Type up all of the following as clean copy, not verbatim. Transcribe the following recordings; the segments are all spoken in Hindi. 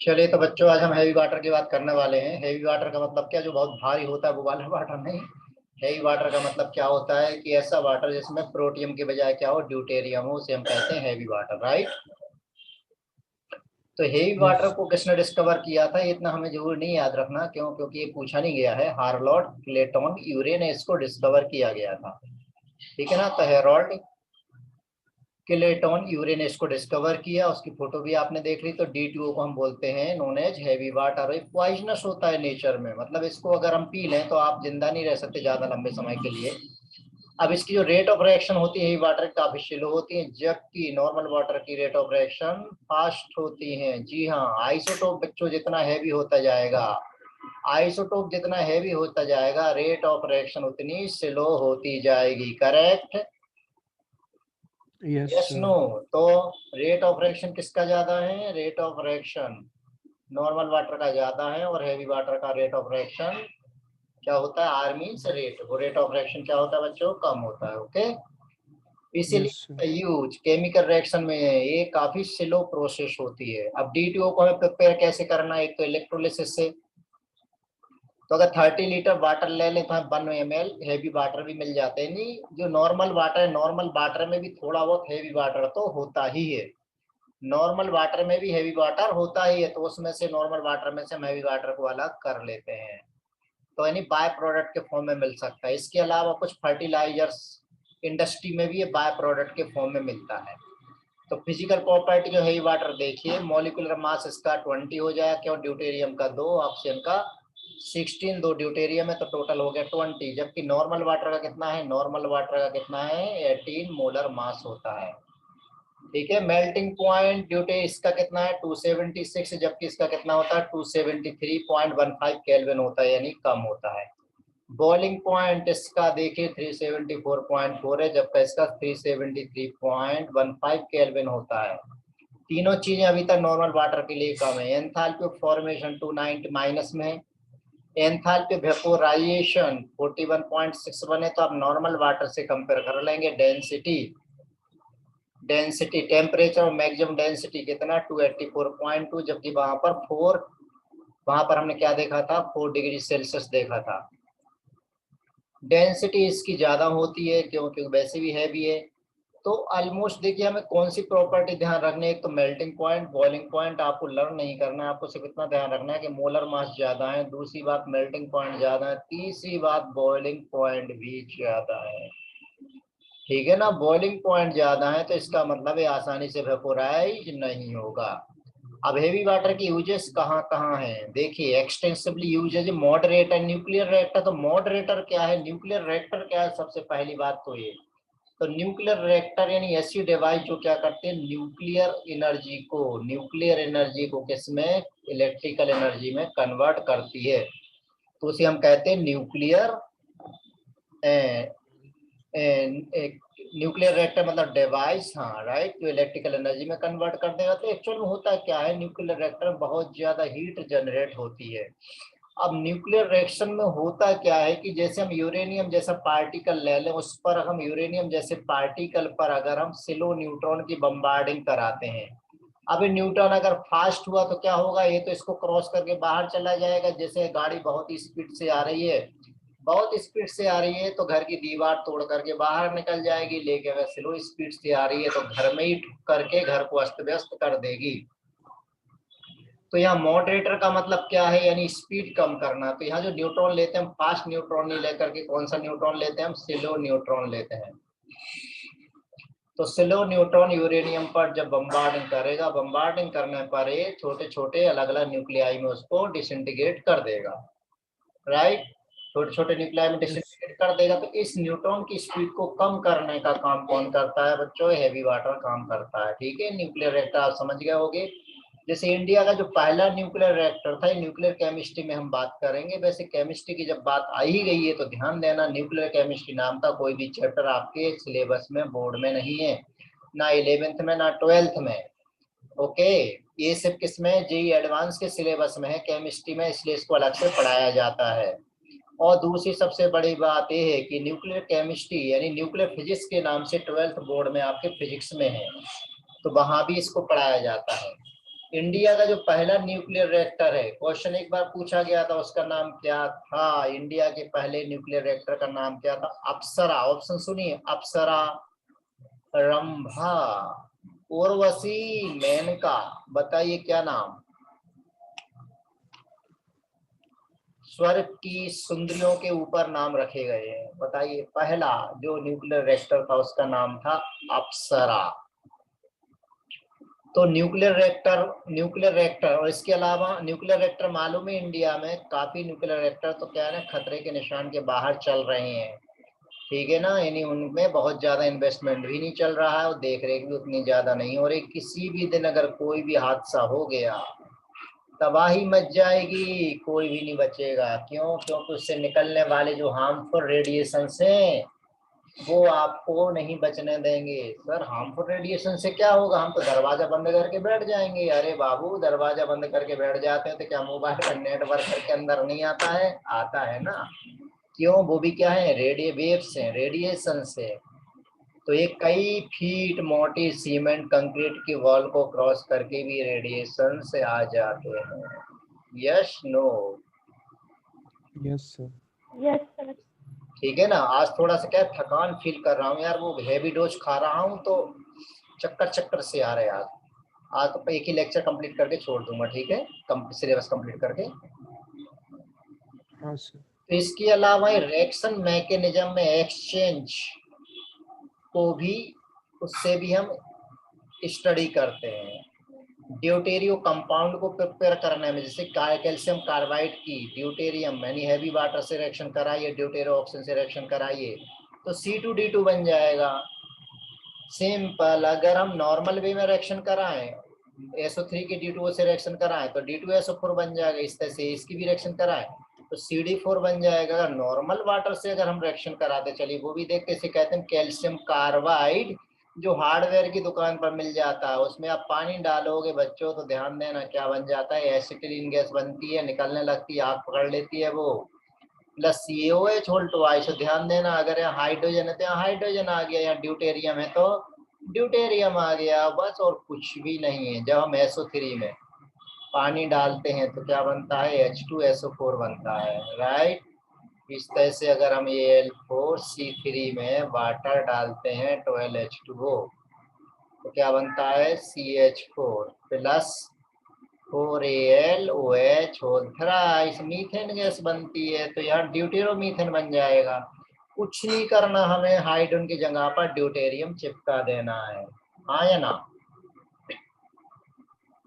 चलिए तो बच्चों, आज हम हैवी वाटर की बात करने वाले हैं। हैवी वाटर का मतलब क्या? जो बहुत भारी होता है वो वाला वाटर नहीं। हैवी वाटर का मतलब क्या होता है कि ऐसा वाटर जिसमें प्रोटियम के बजाय क्या हो, ड्यूटेरियम हो, उसे हम कहते हैं हैवी वाटर, राइट। तो हेवी वाटर यस। को किसने डिस्कवर किया था, ये इतना हमें जरूर नहीं याद रखना। क्यों? क्योंकि ये पूछा नहीं गया है। हार्लोट क्लेटन यूरे ने इसको डिस्कवर किया गया था, ठीक है ना। तो हेरोल्ड क्लेटन यूरे ने इसको डिस्कवर किया, उसकी फोटो भी आपने देख ली। तो D2O को हम बोलते हैं नोन एज हैवी वाटर। ये पॉइजनस होता है नेचर में, मतलब इसको अगर हम पी लें तो आप जिंदा नहीं रह सकते ज्यादा लंबे समय के लिए। अब इसकी जो रेट ऑफ रिएक्शन होती है, वाटर काफी स्लो होती है, जबकि नॉर्मल वाटर की रेट ऑफ रिएक्शन फास्ट होती है। जी हाँ, आइसोटोप बच्चों जितना हैवी होता जाएगा, आइसोटोप जितना हैवी होता जाएगा, रेट ऑफ रिएक्शन उतनी स्लो होती जाएगी। Correct? Yes yes no? Sir. तो रेट ऑफ रिएक्शन किसका ज्यादा है? Rate of reaction normal water का ज्यादा है, और हैवी वाटर का रेट ऑफ रिएक्शन क्या होता है? आर मीन्स रेट, वो रेट ऑफ रिएक्शन क्या होता है बच्चों? कम होता है। Okay, yes sir. इसीलिए यूज केमिकल रिएक्शन में ये काफी स्लो प्रोसेस होती है। अब D2O को हमें प्रिपेयर कैसे करना है? एक तो इलेक्ट्रोलिसिस से। तो अगर 30 लीटर वाटर ले लें तो हमें 1 ml हैवी वाटर भी मिल जाते हैं। नहीं, जो नॉर्मल वाटर है, नॉर्मल वाटर में भी थोड़ा बहुत हैवी वाटर तो होता ही है। नॉर्मल वाटर में भी हैवी वाटर होता ही है, तो उसमें से नॉर्मल वाटर में से हम हैवी वाटर को अलग कर लेते हैं। तो यानी बाय प्रोडक्ट के फॉर्म में मिल सकता है। इसके अलावा कुछ फर्टिलाइजर्स इंडस्ट्री में भी ये बाय प्रोडक्ट के फॉर्म में मिलता है। तो फिजिकल प्रॉपर्टी जो है ये वाटर देखिए, मॉलिक्यूलर मास इसका 20 हो जाएगा, क्यों? ड्यूटेरियम का 2, ऑक्सीजन का 16, 2 ड्यूटेरियम है तो टोटल हो गया 20। जबकि नॉर्मल वाटर का कितना है? नॉर्मल वाटर का कितना है? 18 मोलर मास होता है, ठीक है। मेल्टिंग पॉइंट ड्यूटे इसका कितना है? 276, जबकि इसका कितना होता है? 273.15 केल्विन होता है, यानी कम होता है। बॉइलिंग पॉइंट इसका देखिए 374.4 है, जबकि इसका 373.15 केल्विन होता है। तीनों चीजें अभी तक नॉर्मल वाटर के लिए कम है। एंथैल्पी ऑफ फॉर्मेशन 290 माइनस में है। एंथैल्पी वेपोराइजेशन 41.61 है। तो आप नॉर्मल वाटर से कंपेयर कर लेंगे। डेंसिटी, टेम्परेचर और मैक्सिमम डेंसिटी कितना? 284.2, जबकि वहां पर 4, वहां पर हमने क्या देखा था? 4 डिग्री सेल्सियस देखा था। डेंसिटी इसकी ज्यादा होती है, क्योंकि वैसे भी हैवी है। तो ऑलमोस्ट देखिए, हमें कौन सी प्रॉपर्टी ध्यान रखनी है? एक तो मेल्टिंग पॉइंट, बॉइलिंग पॉइंट आपको लर्न नहीं करना है, आपको सिर्फ इतना ध्यान रखना है कि मोलर मास ज्यादा है। दूसरी बात, मेल्टिंग पॉइंट ज्यादा है। तीसरी बात, बॉइलिंग पॉइंट भी ज्यादा है, ठीक है ना। बॉइलिंग पॉइंट ज्यादा है तो इसका मतलब है आसानी से वेपोराइज नहीं होगा। अब हेवी वाटर की यूजेस कहाँ कहाँ है? देखिए, एक्सटेंसिवली यूज है मॉडरेटर, न्यूक्लियर रिएक्टर। तो मॉडरेटर क्या है, न्यूक्लियर रिएक्टर क्या है? सबसे पहली बात तो ये, तो न्यूक्लियर रिएक्टर यानी ऐसी डिवाइस जो क्या करते हैं? न्यूक्लियर एनर्जी को किसमें? इलेक्ट्रिकल एनर्जी में कन्वर्ट करती है। तो उसे हम कहते हैं न्यूक्लियर, न्यूक्लियर रिएक्टर मतलब डिवाइस, हाँ राइट, जो इलेक्ट्रिकल एनर्जी में कन्वर्ट कर देगा। तो एक्चुअल में होता क्या है, न्यूक्लियर रिएक्टर में बहुत ज्यादा हीट जनरेट होती है। अब न्यूक्लियर रिएक्शन में होता क्या है कि जैसे हम यूरेनियम जैसा पार्टिकल ले लें, उस पर हम यूरेनियम जैसे पार्टिकल पर अगर हम सिलो न्यूट्रॉन की बम्बार्डिंग कराते हैं, अब ये न्यूट्रॉन अगर फास्ट हुआ तो क्या होगा? ये तो इसको क्रॉस करके बाहर चला जाएगा। जैसे गाड़ी बहुत ही स्पीड से आ रही है, बहुत स्पीड से आ रही है तो घर की दीवार तोड़ करके बाहर निकल जाएगी। लेकिन अगर स्लो स्पीड से आ रही है तो घर में ही ठुक करके घर को अस्त व्यस्त कर देगी। तो यहाँ मॉडरेटर का मतलब क्या है? यानी स्पीड कम करना। तो यहाँ जो न्यूट्रॉन लेते हैं हम, फास्ट न्यूट्रॉन नहीं लेकर के कौन सा न्यूट्रॉन लेते हैं? हम स्लो न्यूट्रॉन लेते हैं। तो स्लो न्यूट्रॉन यूरेनियम पर जब बम्बार्डिंग करेगा, बम्बार्डिंग करने पर ये छोटे छोटे अलग अलग न्यूक्लियाई में उसको डिसइंटीग्रेट कर देगा, राइट। छोटे छोटे न्यूक्लियाई में यस। डिसइंटीग्रेट कर देगा। तो इस न्यूट्रॉन की स्पीड को कम करने का काम कौन करता है बच्चों? हैवी वाटर काम करता है, ठीक है। न्यूक्लियर रिएक्टर आप समझ गए होंगे। जैसे इंडिया का जो पहला न्यूक्लियर रिएक्टर था, न्यूक्लियर केमिस्ट्री में हम बात करेंगे। वैसे केमिस्ट्री की जब बात आ ही गई है तो ध्यान देना, न्यूक्लियर केमिस्ट्री नाम का कोई भी चैप्टर आपके सिलेबस में, बोर्ड में नहीं है, ना 11th में ना 12th में। ओके, ये सिर्फ किसमें? जेई एडवांस के सिलेबस में है केमिस्ट्री में, इसलिए इसको अलग से पढ़ाया जाता है। और दूसरी सबसे बड़ी बात यह है कि न्यूक्लियर केमिस्ट्री यानी न्यूक्लियर फिजिक्स के नाम से 12th बोर्ड में आपके फिजिक्स में है, तो वहां भी इसको पढ़ाया जाता है। इंडिया का जो पहला न्यूक्लियर रिएक्टर है, क्वेश्चन एक बार पूछा गया था, उसका नाम क्या था? इंडिया के पहले न्यूक्लियर रिएक्टर का नाम क्या था? अप्सरा। ऑप्शन सुनिए, अप्सरा, रंभा, उर्वशी, मेनका। बताइए क्या नाम? स्वर्ग की सुंदरियों के ऊपर नाम रखे गए हैं। बताइए, पहला जो न्यूक्लियर रिएक्टर था उसका नाम था अप्सरा। तो न्यूक्लियर रिएक्टर और इसके अलावा न्यूक्लियर रिएक्टर मालूम है, इंडिया में काफी न्यूक्लियर रिएक्टर तो क्या है ना, खतरे के निशान के बाहर चल रहे हैं, ठीक है ना। यानी उनमें बहुत ज्यादा इन्वेस्टमेंट भी नहीं चल रहा है और देख रेख भी उतनी ज्यादा नहीं हो रही। किसी भी दिन अगर कोई भी हादसा हो गया, तबाही मच जाएगी, कोई भी नहीं बचेगा। क्यों? क्योंकि उससे निकलने वाले जो हार्मफुल रेडिएशन हैं वो आपको नहीं बचने देंगे। सर हार्मफुल रेडिएशन से क्या होगा? हम तो दरवाजा बंद करके बैठ जाएंगे। अरे बाबू, दरवाजा बंद करके बैठ जाते हैं तो क्या मोबाइल का नेटवर्क के अंदर नहीं आता है? आता है ना। क्यों? वो भी क्या है, रेडियो वेव्स हैं, रेडिएशन से। तो ये कई फीट मोटी सीमेंट कंक्रीट की वॉल को क्रॉस करके भी रेडिएशन से आ जाते हैं। Yes, no? Yes, sir. Yes sir. ठीक है ना। आज थोड़ा सा क्या है, थकान फील कर रहा हूँ यार, वो हैवी डोज खा रहा हूँ तो चक्कर चक्कर से आ रहे हैं आज। आज तो एक ही लेक्चर कंप्लीट करके छोड़ दूंगा, ठीक है, सिलेबस कंप्लीट करके। हाँ सर। तो इसके अलावा रिएक्शन मैकेनिज्म में एक्सचेंज को भी, उससे भी हम स्टडी करते हैं। ड्यूटेरियो कंपाउंड को प्रिपेयर करने में, जैसे कैल्शियम कार्बाइड की ड्यूटेरियम यानी हैवी वाटर से रिएक्शन कराइए, ड्यूटेरियो ऑक्सीजन से रिएक्शन कराइए तो C2D2 बन जाएगा। सिंपल। अगर हम नॉर्मल वे में रिएक्शन कराएं, SO3 के D2O से रिएक्शन कराएं तो D2SO4 बन जाएगा। इस तरह से इसकी भी रिएक्शन कराएं तो CD4 बन जाएगा। अगर नॉर्मल वाटर से अगर हम रिएक्शन कराते, चलिए वो भी देखते, इसे कहते हैं कैल्शियम कार्बाइड, जो हार्डवेयर की दुकान पर मिल जाता है। उसमें आप पानी डालोगे बच्चों तो ध्यान देना क्या बन जाता है, एसिटिलीन गैस बनती है, निकलने लगती है, आग पकड़ लेती है वो, प्लस CaOH होल ट्वाइस। ध्यान देना, अगर यहाँ हाइड्रोजन है तो यहाँ हाइड्रोजन आ गया, यहाँ ड्यूटेरियम है तो ड्यूटेरियम आ गया, बस और कुछ भी नहीं है। जब हम SO3 में पानी डालते हैं तो क्या बनता है, H2SO4 बनता है, राइट। इस तरह से अगर हम ये Al4C3 में वाटर डालते हैं 12H2O तो क्या बनता है, CH4 plus 4AlOH whole thrice, methane gas बनती है। तो यहाँ ड्यूटेरोमीथेन बन जाएगा। कुछ नहीं करना, हमें हाइड्रोजन की जगह पर ड्यूटेरियम चिपका देना है, हाँ या ना?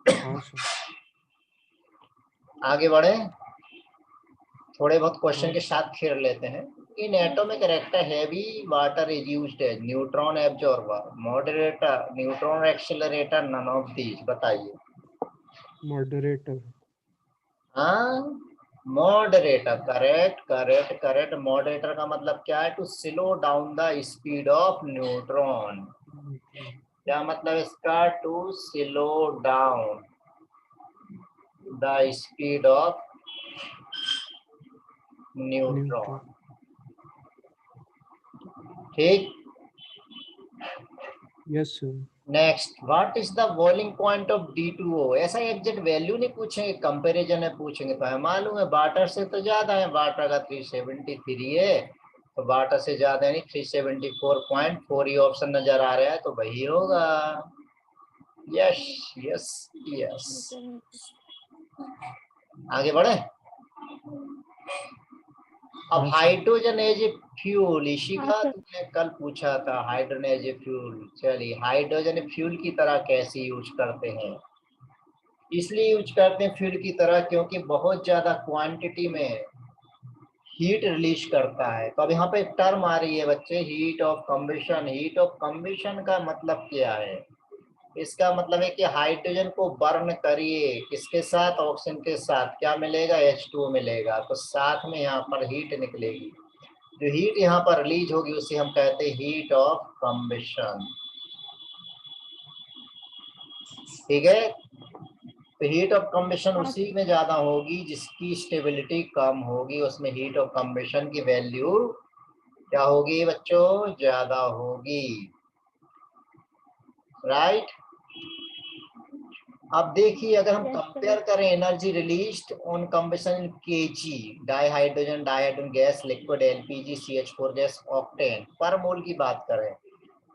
हाँ सर। आगे बढ़े, थोड़े बहुत क्वेश्चन हाँ के साथ खेल लेते हैं। In atomic reactor heavy water is used as neutron absorber, moderator, neutron accelerator, none of these. बताइए। मॉडरेटर। हाँ, moderator, correct correct correct. Moderator का मतलब क्या है, to slow down the speed of neutron. क्या मतलब इसका, to slow down the speed of neutron. ठीक। Yes sir. Next, what is the boiling point of D2O? ऐसा एग्जैक्ट वैल्यू नहीं पूछेंगे, कंपैरिजन है पूछेंगे। तो हमें मालूम है वाटर से तो ज्यादा है, वाटर का 373 है, तो वाटर से ज्यादा यानी 374.4 ही ऑप्शन नजर आ रहा है, तो वही होगा। Yes yes yes. आगे बढ़े। अब हाँ sir. Hydrogen as a fuel, इसी हाँ का सर। तुमने कल पूछा था, हाइड्रोजन एज ए फ्यूल। चलिए, हाइड्रोजन फ्यूल की तरह कैसे यूज करते हैं? इसलिए यूज करते हैं फ्यूल की तरह क्योंकि बहुत ज्यादा क्वांटिटी में हीट रिलीज करता है। तो अब यहाँ पे एक टर्म आ रही है बच्चे, heat of combustion. Heat of combustion का मतलब क्या है? इसका मतलब है कि हाइड्रोजन को बर्न करिए, किसके साथ, ऑक्सीजन के साथ, क्या मिलेगा, H2O मिलेगा, तो साथ में यहाँ पर हीट निकलेगी। जो हीट यहाँ पर रिलीज होगी उसे हम कहते हैं हीट ऑफ कम्बशन, ठीक है। तो हीट ऑफ कम्बशन हाँ उसी में ज्यादा होगी जिसकी स्टेबिलिटी कम होगी, उसमें हीट ऑफ कम्बशन की वैल्यू क्या होगी बच्चों, ज्यादा होगी, राइट। अब देखिए अगर हम Yes, sir. कंपेयर करें energy released on combustion KG dihydrogen gas liquid LPG CH4 gas octane पर मोल की बात करें,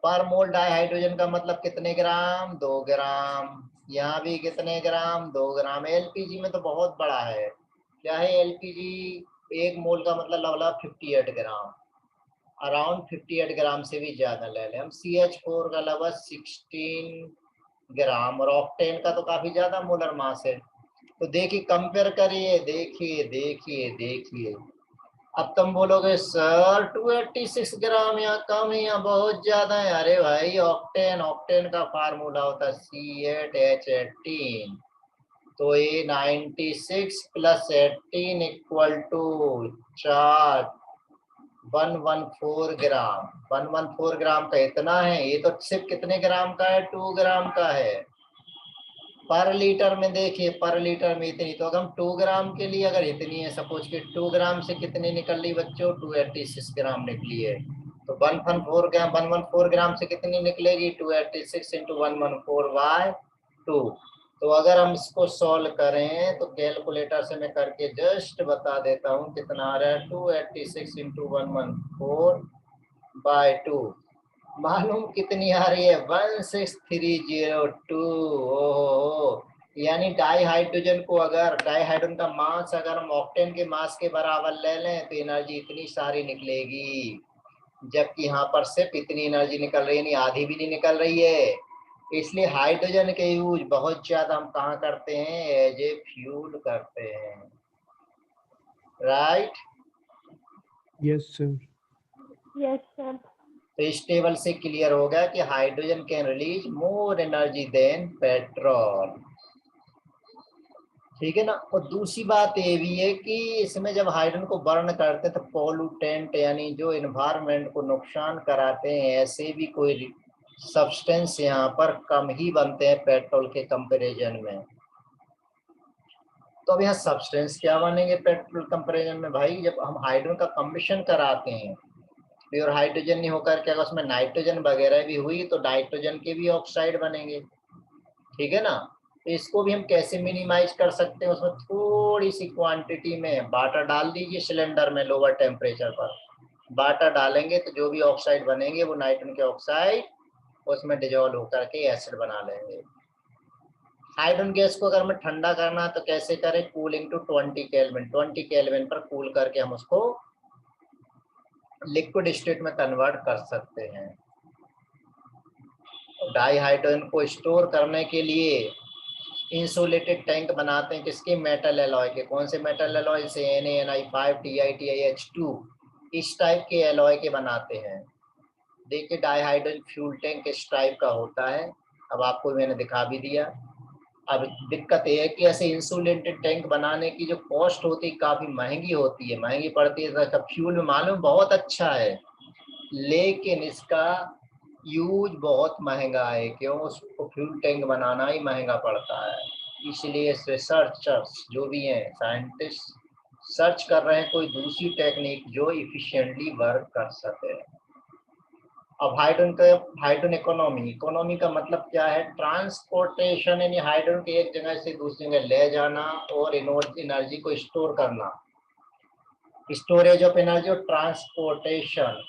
पर मोल डाइहाइड्रोजन का मतलब कितने ग्राम? 2 ग्राम। यहाँ भी कितने ग्राम? 2 ग्राम। एलपीजी में तो बहुत बड़ा है, क्या है एलपीजी? 1 मोल का मतलब लगभग 58 ग्राम, अराउंड 58 ग्राम से भी ज्यादा ले लें हम। CH4 का लगभग 16 ग्राम और ऑक्टेन का तो काफी ज्यादा मोलर मास है। तो देखिए कंपेयर करिए, देखिए देखिए देखिए। अब तुम बोलोगे सर 286 ग्राम यहाँ कम है, यहाँ बहुत ज्यादा है। अरे भाई ऑक्टेन, ऑक्टेन का फार्मूला होता है C8H18, तो ये 96 + 18 = 4, 114 ग्राम। 114 ग्राम का इतना है, ये तो सिर्फ कितने ग्राम का है? 2 ग्राम का है। पर लीटर में देखिए, पर लीटर में इतनी, तो अगर हम 2 ग्राम के लिए अगर इतनी है, सपोज कि 2 ग्राम से कितनी निकल ली बच्चों? 286 ग्राम निकली है। तो 114 ग्राम से कितनी निकलेगी? 286 × 114/2। तो अगर हम इसको सॉल्व करें तो कैलकुलेटर से मैं करके जस्ट बता देता हूँ कितना आ रहा है। 286 × 114/2 मालूम कितनी आ रही है? 16302। ओहो, यानी डाइहाइड्रोजन को अगर, डाइहाइड्रोजन का मास अगर हम ऑक्टेन के मास के बराबर ले लें तो एनर्जी इतनी सारी निकलेगी, जबकि यहाँ पर सिर्फ इतनी एनर्जी निकल रही है, नहीं आधी भी नहीं निकल रही है। इसलिए हाइड्रोजन के यूज बहुत ज्यादा हम कहाँ करते हैं? एज ए फ्यूल करते हैं, right? Yes, sir. Yes, sir. तो इस टेबल से क्लियर हो गया कि hydrogen can release more energy then petrol, ठीक है ना। और दूसरी बात ये भी है कि इसमें जब हाइड्रोजन को बर्न करते हैं तो पॉल्यूटेंट यानी जो एनवायरनमेंट को नुकसान कराते हैं ऐसे भी कोई सब्सटेंस यहाँ पर कम ही बनते हैं पेट्रोल के कंपैरिजन में। तो अब यहाँ सब्सटेंस क्या बनेंगे पेट्रोल कंपैरिजन में? भाई जब हम हाइड्रोजन का कम्बिशन कराते हैं, प्योर हाइड्रोजन नहीं होकर के अगर उसमें नाइट्रोजन वगैरह भी हुई तो नाइट्रोजन के भी ऑक्साइड बनेंगे, ठीक है ना। तो इसको भी हम कैसे मिनिमाइज कर सकते हैं? उसमें थोड़ी सी क्वांटिटी में वाटर डाल दीजिए सिलेंडर में, लोअर टेम्परेचर पर वाटर डालेंगे तो जो भी ऑक्साइड बनेंगे वो नाइट्रोजन के ऑक्साइड उसमें डिजोल्व होकर के एसिड बना लेंगे। हाइड्रोजन गैस को अगर हमें ठंडा करना है तो कैसे करें? कूलिंग टू 20 केल्विन, 20 केल्विन पर कूल करके हम उसको लिक्विड स्टेट में कन्वर्ट कर सकते हैं। डाई हाइड्रोजन को स्टोर करने के लिए इंसुलेटेड टैंक बनाते हैं, किसके? मेटल एलॉय के। कौन से मेटल एलॉय से? NaNi5 TiTiH2 इस टाइप के एलॉय के बनाते हैं। देखिए डाइहाइड्रोजन फ्यूल टैंक इस टाइप का होता है, अब आपको मैंने दिखा भी दिया। अब दिक्कत ये है कि ऐसे इंसुलेटेड टैंक बनाने की जो कॉस्ट होती है काफी महंगी होती है, महंगी पड़ती है। तो फ्यूल में मालूम बहुत अच्छा है लेकिन इसका यूज बहुत महंगा है। क्यों? उसको फ्यूल टैंक बनाना ही महंगा पड़ता है। इसलिए रिसर्चर्स जो भी हैं, साइंटिस्ट सर्च कर रहे हैं कोई दूसरी टेक्निक जो इफिशिएंटली वर्क कर सके। अब हाइड्रोजन इकोनॉमी, इकोनॉमी का मतलब क्या है? ट्रांसपोर्टेशन, यानी हाइड्रोजन के एक जगह से दूसरी जगह ले जाना और एनर्जी को स्टोर करना, स्टोरेज ऑफ एनर्जी और ट्रांसपोर्टेशन,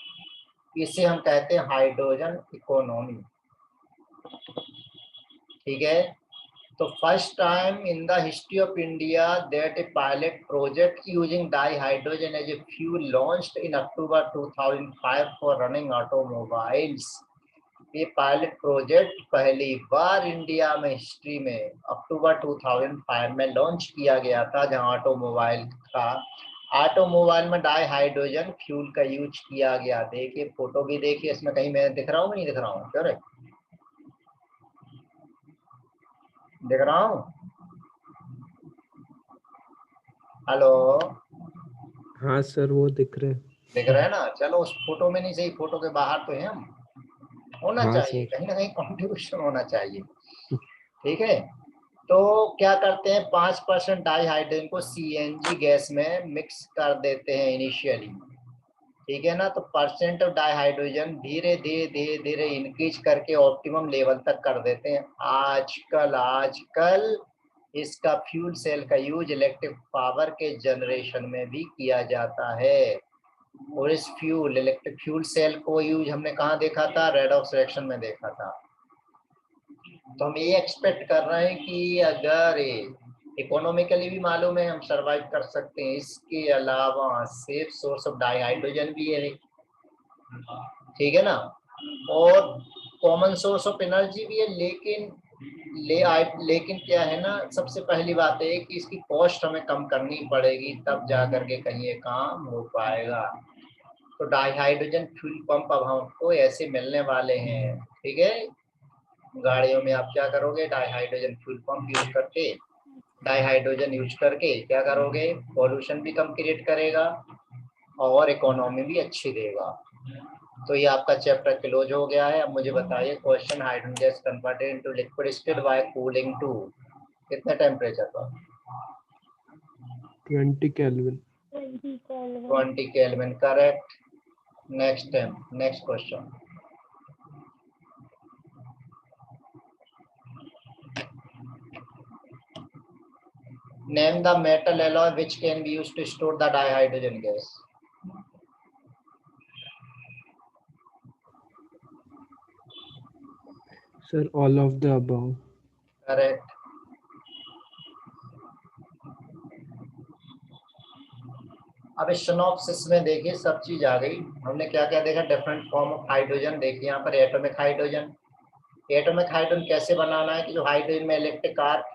इसे हम कहते हैं हाइड्रोजन इकोनॉमी, ठीक है। तो first time in the history of India that a pilot project using dihydrogen as a fuel launched in October 2005 for running automobiles. ये पायलट प्रोजेक्ट पहली बार इंडिया में हिस्ट्री में अक्टूबर 2005 में लॉन्च किया गया था, जहां ऑटोमोबाइल का, ऑटोमोबाइल में डाइहाइड्रोजन फ्यूल का यूज किया गया। देखिए फोटो भी देखिए, इसमें कहीं मैं दिख रहा हूँ नहीं दिख रहा हूँ? क्या दिख रहा हूँ? हेलो, हाँ सर, वो दिख रहे हैं। दिख रहा है ना? चलो उस फोटो में नहीं सही, फोटो के बाहर तो है हम, होना हाँ चाहिए सर। कहीं ना कहीं कंट्रीब्यूशन होना चाहिए, ठीक है। तो क्या करते हैं? 5% डाइहाइड्रोजन को CNG गैस में मिक्स कर देते हैं इनिशियली, ठीक है ना। तो परसेंट ऑफ डाइहाइड्रोजन धीरे धीरे धीरे धीरे इंक्रीज करके ऑप्टिमम लेवल तक कर देते हैं। आजकल इसका फ्यूल सेल का यूज इलेक्ट्रिक पावर के जनरेशन में भी किया जाता है। और इस इलेक्ट्रिक फ्यूल सेल को यूज हमने कहाँ देखा था? रेडॉक्स रिएक्शन में देखा था। तो हम ये एक्सपेक्ट कर रहे हैं कि अगर इकोनॉमिकली भी मालूम है हम सरवाइव कर सकते हैं, इसके अलावा सेफ सोर्स ऑफ डाइहाइड्रोजन भी है, ठीक है ना, और कॉमन सोर्स ऑफ एनर्जी भी है। लेकिन क्या है ना, सबसे पहली बात है कि इसकी कॉस्ट हमें कम करनी पड़ेगी, तब जा करके कहीं ये काम हो पाएगा। तो डाइहाइड्रोजन फ्यूल पंप अब हमको ऐसे मिलने वाले हैं, ठीक है। गाड़ियों में आप क्या करोगे? डाइहाइड्रोजन फ्यूल पंप यूज करके, डाइहाइड्रोजन यूज करके क्या करोगे? पॉल्यूशन भी कम क्रिएट करेगा और इकोनॉमी भी अच्छी देगा। तो ये आपका चैप्टर क्लोज हो गया है। अब मुझे बताइए question, hydrogen gas converted into liquid state by cooling to कितने टेम्परेचर पर? 20 Kelvin. 20 Kelvin. 20 Kelvin, correct. Next question. Name the metal alloy which can be used to store the dihydrogen gas. Sir, all of the above. Correct. अब इस सिनॉप्सिस में देखिए सब चीज आ गई। हमने क्या क्या देखा? डिफरेंट फॉर्म ऑफ हाइड्रोजन देखिए यहाँ पर। एटॉमिक हाइड्रोजन, एटॉमिक हाइड्रोजन कैसे बनाना है कि जो हाइड्रोजन में इलेक्ट्रिक आर्क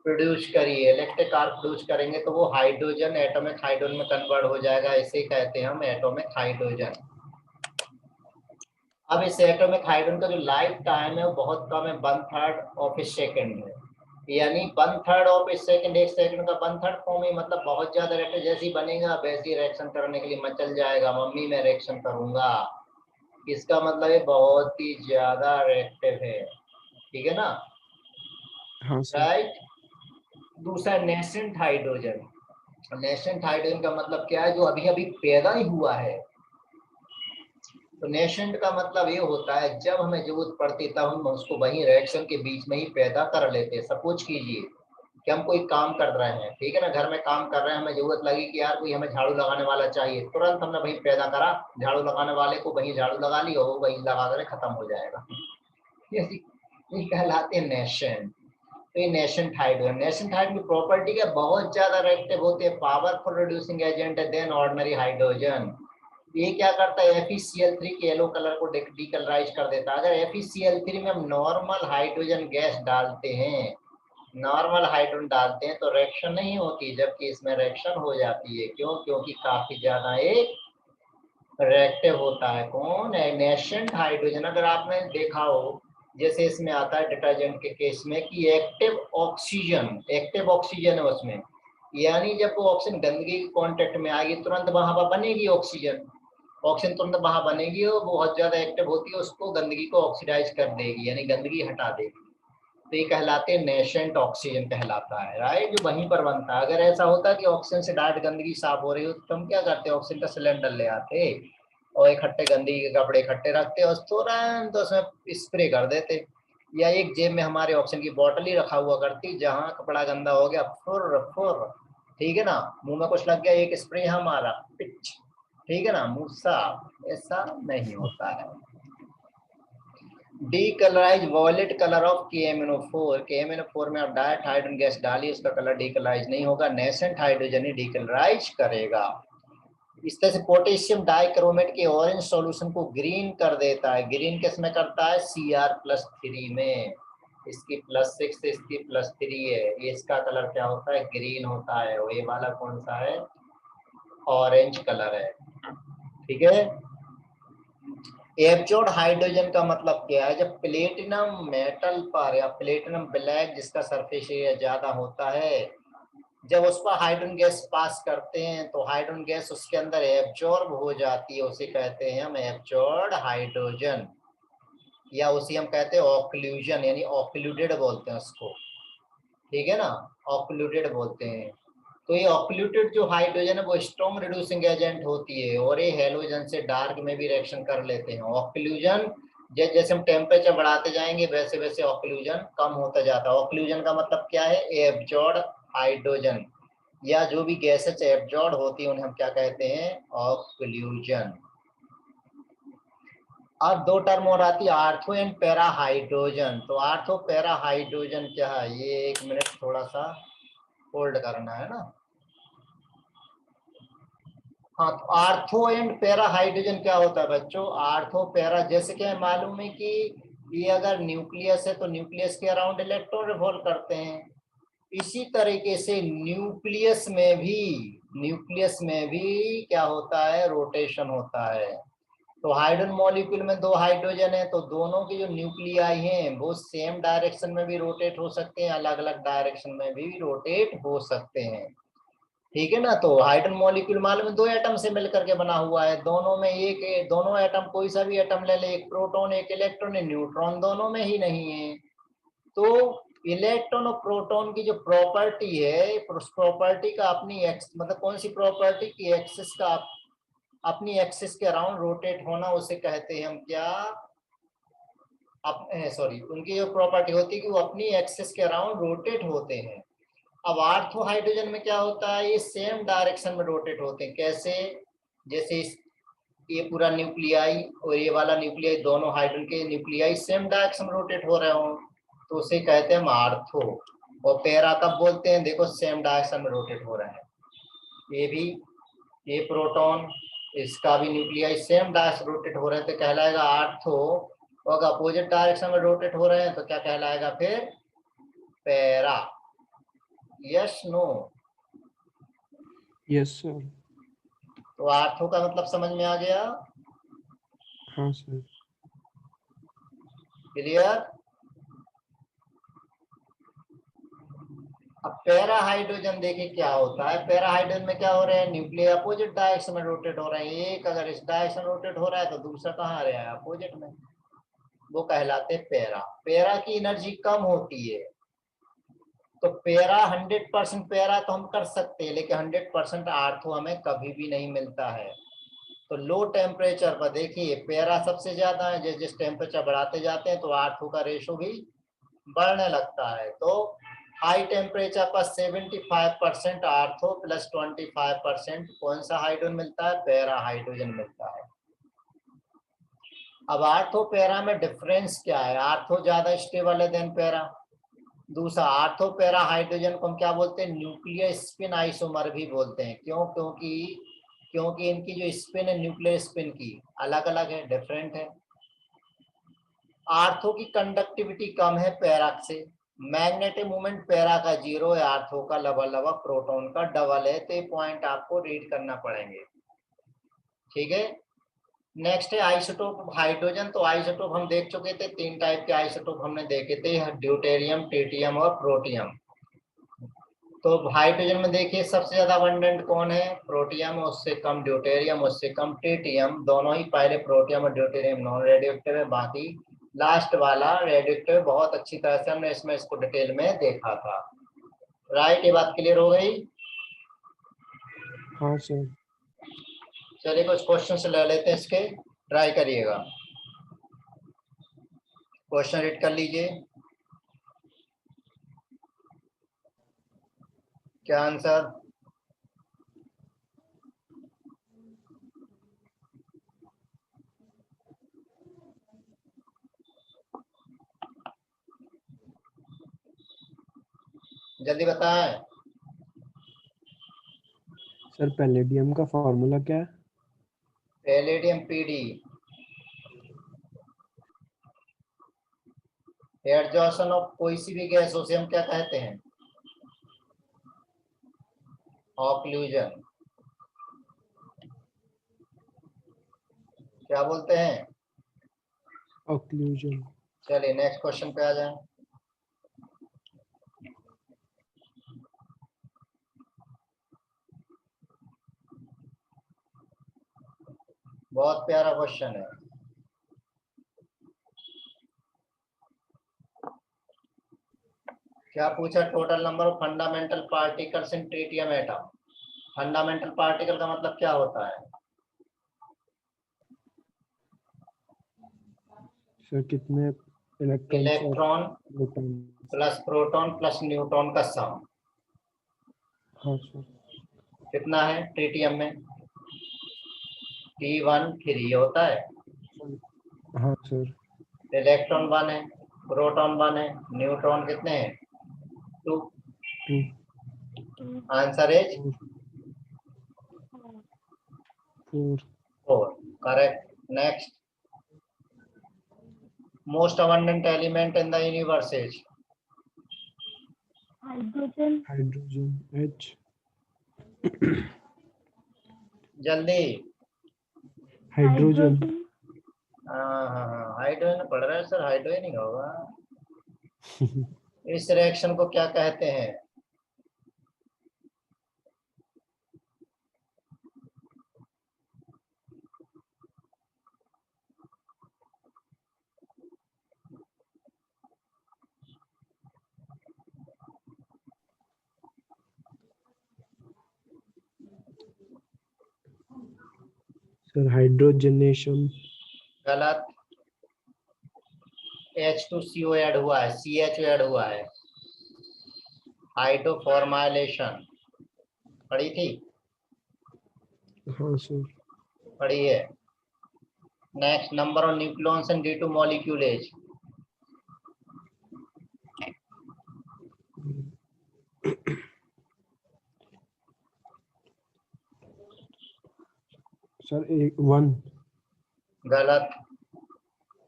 प्रोड्यूस करिए, इलेक्ट्रिक आर्क प्रोड्यूस करेंगे तो वो हाइड्रोजन एटॉमिक हाइड्रोजन में कन्वर्ट हो जाएगा, इसे कहते हैं हम एटॉमिक हाइड्रोजन। अब इस एटॉमिक हाइड्रोजन का जो लाइफ टाइम है वो बहुत कम है, 1/3 ऑफ ए सेकेंड है। यानी 1/3 ऑफ ए सेकेंड, एक सेकंड का 1/3 फॉर्म ही, मतलब बहुत ज्यादा रिएक्टर जैसे ही बनेगा वैसे ही रिएक्शन करने के लिए मचल जाएगा। मम्मी मैं रिएक्शन करूंगा, इसका मतलब ये बहुत ही ज्यादा रिएक्टिव है, ठीक है ना, हाँ सर। राइट। दूसरा नेसेंट हाइड्रोजन। नेसेंट हाइड्रोजन का मतलब क्या है? जो अभी अभी पैदा ही हुआ है। तो नेसेंट का मतलब ये होता है जब हमें जरूरत पड़ती है तब हम उसको वही रिएक्शन के बीच में ही पैदा कर लेते हैं। सपोज कीजिए कि हम कोई काम कर रहे हैं, ठीक है ना, घर में काम कर रहे हैं, हमें जरूरत लगी कि यार कोई हमें झाड़ू लगाने वाला चाहिए, तुरंत हमने वही पैदा करा, झाड़ू लगाने वाले को वही झाड़ू लगा ली और वो वही लगा कर खत्म हो जाएगा। ये कहलाते हैं नेसेंट। तो ये नेसेंट हाइड्रोजन, नेसेंट हाइड्रोजन की प्रॉपर्टी क्या? बहुत ज्यादा रिएक्टिव होते हैं, पावरफुल रिड्यूसिंग एजेंट है देन ऑर्डिनरी हाइड्रोजन। ये क्या करता है? FeCl3 के येलो कलर को डीकलराइज कर देता है। अगर FeCl3 में हम नॉर्मल हाइड्रोजन गैस डालते हैं, नॉर्मल हाइड्रोजन डालते हैं तो रिएक्शन नहीं होती, जबकि इसमें रिएक्शन हो जाती है। क्यों? क्योंकि काफी ज्यादा एक रिएक्टिव होता है। कौन है? Nascent hydrogen. अगर आपने देखा हो जैसे इसमें आता है डिटर्जेंट के केस में कि एक्टिव ऑक्सीजन है उसमें, यानी जब वो ऑक्सीजन गंदगी के कांटेक्ट में आएगी तुरंत वहां पर बनेगी ऑक्सीजन तुरंत वहां बनेगी और बहुत ज्यादा एक्टिव होती है, उसको गंदगी को ऑक्सीडाइज कर देगी, यानी गंदगी हटा देगी। तो ये कहलाते हैं नेसेंट ऑक्सीजन कहलाता है, राइट, जो वहीं पर बनता है। अगर ऐसा होता कि ऑक्सीजन से डायरेक्ट गंदगी साफ हो रही हो तो हम क्या करते? ऑक्सीजन का सिलेंडर ले आते और इकट्ठे गंदगी के कपड़े इकट्ठे रखते और तुरंत उसमें स्प्रे कर देते, या एक जेब में हमारे ऑक्सीजन की बोतल ही रखा हुआ करती, जहां कपड़ा गंदा हो गया फुर फुर, ठीक है ना, मुंह में कुछ लग गया एक स्प्रे हमारा पिच, ठीक है ना, मुंह साफ। ऐसा नहीं होता है। Decolourise violet colour of KMnO4, KMnO4 में आप डायरेक्ट हाइड्रोजन गैस डालिए उसका कलर डीकलराइज नहीं होगा, नेसेंट हाइड्रोजन ही डीकलराइज करेगा। इस तरह से पोटेशियम डाइक्रोमेट के ऑरेंज सॉल्यूशन को ग्रीन कर देता है। ग्रीन किस में करता है? Cr+3 में। इसकी +6 इसकी +3 है, ये इसका कलर क्या होता है? ग्रीन होता है। और ये वाला कौन सा है? ऑरेंज कलर है, ठीक है। एब्जॉर्ब हाइड्रोजन का मतलब क्या है? जब प्लेटिनम मेटल पर या प्लेटिनम ब्लैक जिसका सरफेस एरिया ज्यादा होता है, जब उस पर हाइड्रोजन गैस पास करते हैं तो हाइड्रोजन गैस उसके अंदर एब्जॉर्ब हो जाती है, उसे कहते हैं हम एब्जॉर्ब हाइड्रोजन, या उसे हम कहते हैं ऑक्लूजन, यानी ऑक्लूडेड बोलते हैं उसको, ठीक है ना, ऑक्लूडेड बोलते हैं। तो ये ऑक्लूटेड जो हाइड्रोजन है वो स्ट्रॉन्ग रिड्यूसिंग एजेंट होती है और ये हेलोजन से डार्क में भी रिएक्शन कर लेते हैं। ऑक्लूजन जैसे हम टेम्परेचर बढ़ाते जाएंगे वैसे वैसे ऑक्लूजन कम होता जाता है। ऑक्लूजन का मतलब क्या है? एब्जॉर्ब हाइड्रोजन या जो भी गैसेज एब्जॉर्ब होती है उन्हें हम क्या कहते हैं? ऑक्लूजन। अब दो टर्म और आती है आर्थो एंड पैरा हाइड्रोजन। तो आर्थो पैरा हाइड्रोजन क्या है? ये 1 मिनट थोड़ा सा होल्ड करना है ना। हाँ, तो आर्थो एंड पैरा हाइड्रोजन क्या होता है बच्चों? आर्थो पैरा जैसे कि मालूम है कि ये अगर न्यूक्लियस है तो न्यूक्लियस के अराउंड इलेक्ट्रॉन रिवॉल्व करते हैं। इसी तरीके से न्यूक्लियस में भी क्या होता है? रोटेशन होता है। तो हाइड्रोजन मॉलिक्यूल में 2 हाइड्रोजन है तो दोनों की जो न्यूक्लियाई हैं वो सेम डायरेक्शन में भी रोटेट हो सकते हैं, अलग अलग डायरेक्शन में भी रोटेट हो सकते हैं। ठीक है ना। तो हाइड्रोजन मॉलिक्यूल मालूम है 2 एटम से मिलकर के बना हुआ है। दोनों में दोनों एटम कोई सा भी एटम ले ले, एक प्रोटॉन एक इलेक्ट्रॉन है, न्यूट्रॉन दोनों में ही नहीं है। तो इलेक्ट्रॉन और प्रोटॉन की जो प्रॉपर्टी है, उस प्रॉपर्टी का अपनी मतलब कौन सी प्रॉपर्टी की एक्सिस का अपनी एक्सिस के अराउंड रोटेट होना, उसे कहते हैं हम क्या? सॉरी, उनकी जो प्रॉपर्टी होती है कि वो अपनी एक्सिस के अराउंड रोटेट होते हैं। अब आर्थो हाइड्रोजन में क्या होता है? ये सेम डायरेक्शन में रोटेट होते हैं। कैसे? जैसे ये पूरा न्यूक्लियाई और ये वाला न्यूक्लियाई, दोनों हाइड्रोजन के न्यूक्लियाई सेम डायरेक्शन में रोटेट हो रहे हो तो उसे कहते हैं हम आर्थो। और पैरा कब बोलते हैं? देखो सेम डायरेक्शन में रोटेट हो रहे हैं, ये भी, ये प्रोटॉन, इसका भी न्यूक्लियाई सेम डायरेक्शन रोटेट हो रहे हैं तो कहलाएगा आर्थो। और अगर अपोजिट डायरेक्शन में रोटेट हो रहे हैं तो क्या कहलाएगा फिर? Para. Yes no? Yes, sir. तो आर्थो का मतलब समझ में आ गया? हाँ सर। क्लियर? अब पैरा हाइड्रोजन देखिए क्या होता है। पैरा हाइड्रोजन में क्या हो रहा है? न्यूक्लियर अपोजिट डायरेक्शन में रोटेट हो रहे हैं। एक अगर इस डायरेक्शन रोटेट हो रहा है तो दूसरा कहाँ आ रहा है? अपोजिट में। वो कहलाते हैं पैरा। पैरा की एनर्जी कम होती है। तो पैरा 100% पैरा तो हम कर सकते हैं लेकिन 100% आर्थो हमें कभी भी नहीं मिलता है। तो लो टेम्परेचर पर देखिए पैरा सबसे ज्यादा है, जिस जिस टेम्परेचर बढ़ाते जाते हैं तो आर्थो का रेशो भी बढ़ने लगता है। तो हाई टेम्परेचर पर 75% आर्थो प्लस 25% कौन सा हाइड्रोजन मिलता है? पैरा हाइड्रोजन मिलता है। अब आर्थो पैरा में डिफरेंस क्या है? आर्थो ज्यादा स्टेबल है देन पैरा। दूसरा, आर्थो पैरा हाइड्रोजन को हम क्या बोलते हैं? न्यूक्लियर स्पिन आइसोमर भी बोलते हैं। क्यों? क्योंकि इनकी जो स्पिन है न्यूक्लियर स्पिन की अलग अलग है, डिफरेंट है। आर्थो की कंडक्टिविटी कम है पैरा से। मैग्नेटिक मोमेंट पैरा का 0 है, आर्थो का लगभग प्रोटॉन का डबल है। तो ये पॉइंट आपको रीड करना पड़ेंगे। ठीक है। नेक्स्ट है आइसोटोप हाइड्रोजन। तो आइसोटोप हम देख चुके थे, 3 टाइप के आइसोटोप हमने देखे थे, ड्यूटेरियम, ट्रिटियम और प्रोटियम। तो हाइड्रोजन में देखिए सबसे ज्यादा अबंडेंट कौन है? प्रोटियम, उससे कम ड्यूटेरियम, उससे कम ट्रिटियम। दोनों ही पहले प्रोटियम और ड्यूटेरियम नॉन रेडियोएक्टिव है, बाकी लास्ट वाला रेडियोएक्टिव। बहुत अच्छी तरह से हमने इसको डिटेल में देखा था। राइट, ये बात क्लियर हो गई? हाँ सर। चलिए कुछ क्वेश्चन ले लेते हैं इसके, ट्राई करिएगा। क्वेश्चन रीड कर लीजिए। क्या आंसर? जल्दी बताएं। सर पैलेडियम का फॉर्मूला क्या है? Palladium PD. एडजॉर्शन ऑफ कोई सी भी गैस उसे हम क्या कहते हैं? ऑक्लूजन। क्या बोलते हैं? ऑक्लूजन। चलिए नेक्स्ट क्वेश्चन पे आ जाएं। बहुत प्यारा क्वेश्चन है। क्या पूछा? Total number of fundamental particles in tritium atom. Fundamental particle का मतलब क्या होता है? सर कितने electron electron proton? Plus proton plus neutron का सम। हाँ सर। कितना है ट्रिटियम में? T13 होता है। हाँ सर। इलेक्ट्रॉन 1 है, प्रोटॉन 1 है, न्यूट्रॉन कितने हैं? 2। 2 answer is 4 4। Correct. Next. Most abundant element in the universe is? Hydrogen. Hydrogen H। जल्दी। हाइड्रोजन। हाँ, हाइड्रोजन पढ़ रहा है सर, हाइड्रोजन ही होगा। इस रिएक्शन को क्या कहते हैं? Sir hydrogenation. गलत। H2CO ऐड हुआ है, CH ऐड हुआ है। हाइड्रोफॉर्माइलेशन पढ़ी थी? हाँ सर। पढ़ी है। Next, number of nucleons in D2 molecule is? Sir 1। गलत।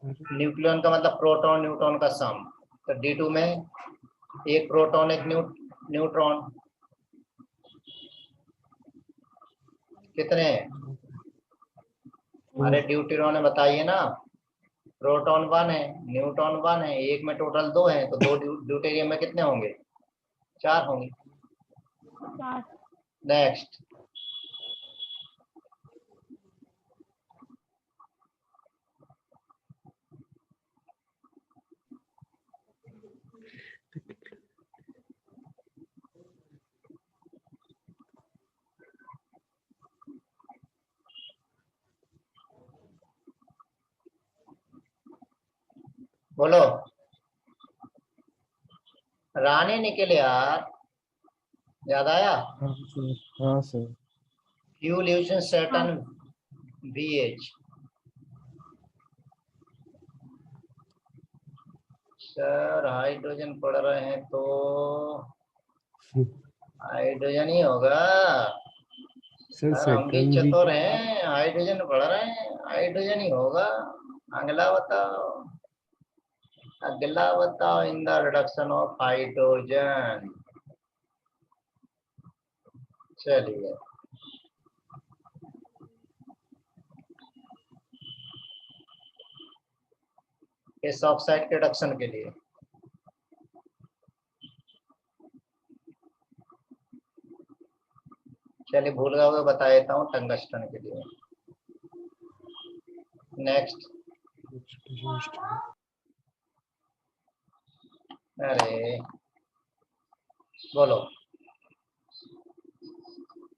न्यूक्लियॉन का मतलब प्रोटॉन न्यूट्रॉन का सम। तो D2 में एक प्रोटॉन एक न्यूट्रॉन कितने हैं? अरे ड्यूटेरियम ने बताइए ना। प्रोटॉन 1 है, न्यूट्रॉन 1 है, एक में टोटल 2 है, तो 2 ड्यूटेरियम में कितने होंगे? 4 होंगे। नेक्स्ट। बोलो। रानी निकले यार, याद आया? हाँ सर। हाँ sir. Fuel use in certain VH। Sir hydrogen पढ़ रहे हैं तो हाइड्रोजन ही होगा। सर सर हम भी सेकंड वीक। चतुर हैं, हाइड्रोजन पढ़ रहे हैं, हाइड्रोजन ही होगा। अगला बताओ, अगला बताओ। In the reduction of hydrogen. चलिए, इस ऑक्साइड के रिडक्शन के लिए चलिए भूल गए, बता देता हूँ टंगस्टन के लिए। नेक्स्ट। अरे बोलो।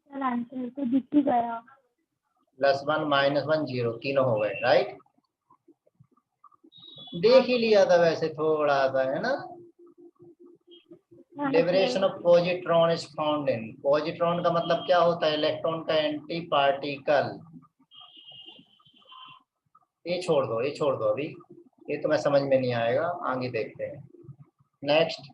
सर आंसर तो दिख ही गया। +1 -1 0 तीनों हो गए, राइट? देख ही लिया था वैसे थोड़ा सा, है ना? Liberation of positron is found in. Positron का मतलब क्या होता है? इलेक्ट्रॉन का एंटी पार्टिकल। ये छोड़ दो, ये छोड़ दो अभी, ये तो मैं समझ में नहीं आएगा, आगे देखते हैं। नेक्स्ट।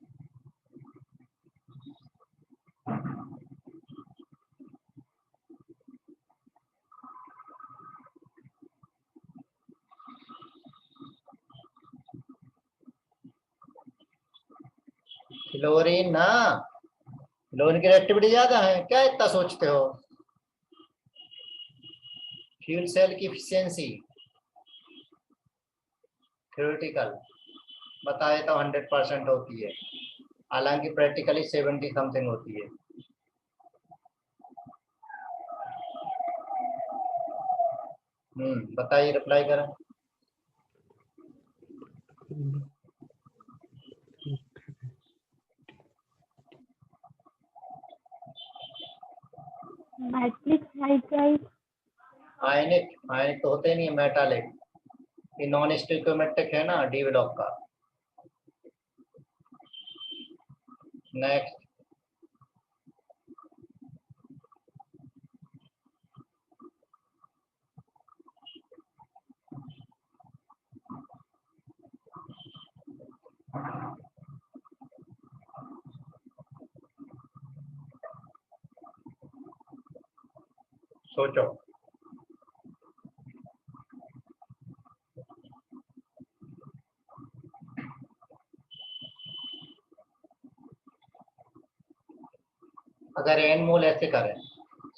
फ्लोरीन ना, फ्लोरीन की रिएक्टिविटी ज्यादा है क्या, इतना सोचते हो? फ्यूल सेल की एफिशिएंसी थ्योरेटिकल बता देता हूँ 100% होती है, हालांकि प्रैक्टिकली 70 समथिंग होती है। बताइए, रिप्लाई करें। मैट्रिक्स हाइड्राइड, आयनिक, आयनिक तो होते नहीं है, मेटालिक। ये नॉन स्टोइकोमेट्रिक है ना डी ब्लॉक का। नेक्स्ट, सोचो। अगर एन मोल ऐसे करें,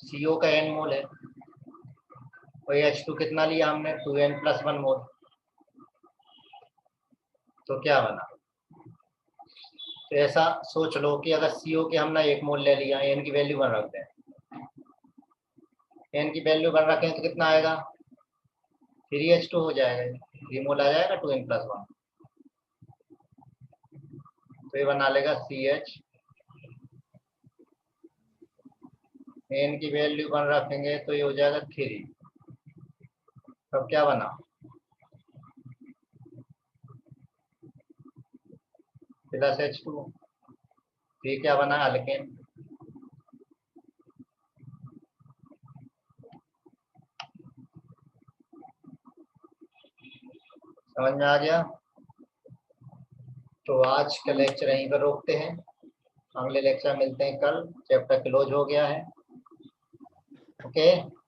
CO का एन मोल है, और H2 कितना लिया हमने, 2n+1 मोल, तो क्या बना? तो ऐसा सोच लो कि अगर CO के हमने 1 मोल ले लिया, n की वैल्यू 1 रखते हैं, n की वैल्यू 1 रखें तो कितना आएगा, 3H2 हो जाएगा, 3 मोल आ जाएगा 2n+1, तो ये बना लेगा CH। n की वैल्यू 1 रखेंगे तो ये हो जाएगा 3। तब क्या बना, +H2। ये क्या बना, अल्केन। समझ में आ गया? तो आज का लेक्चर यहीं पर रोकते हैं, अगले लेक्चर मिलते हैं कल, चैप्टर क्लोज हो गया है। ओके।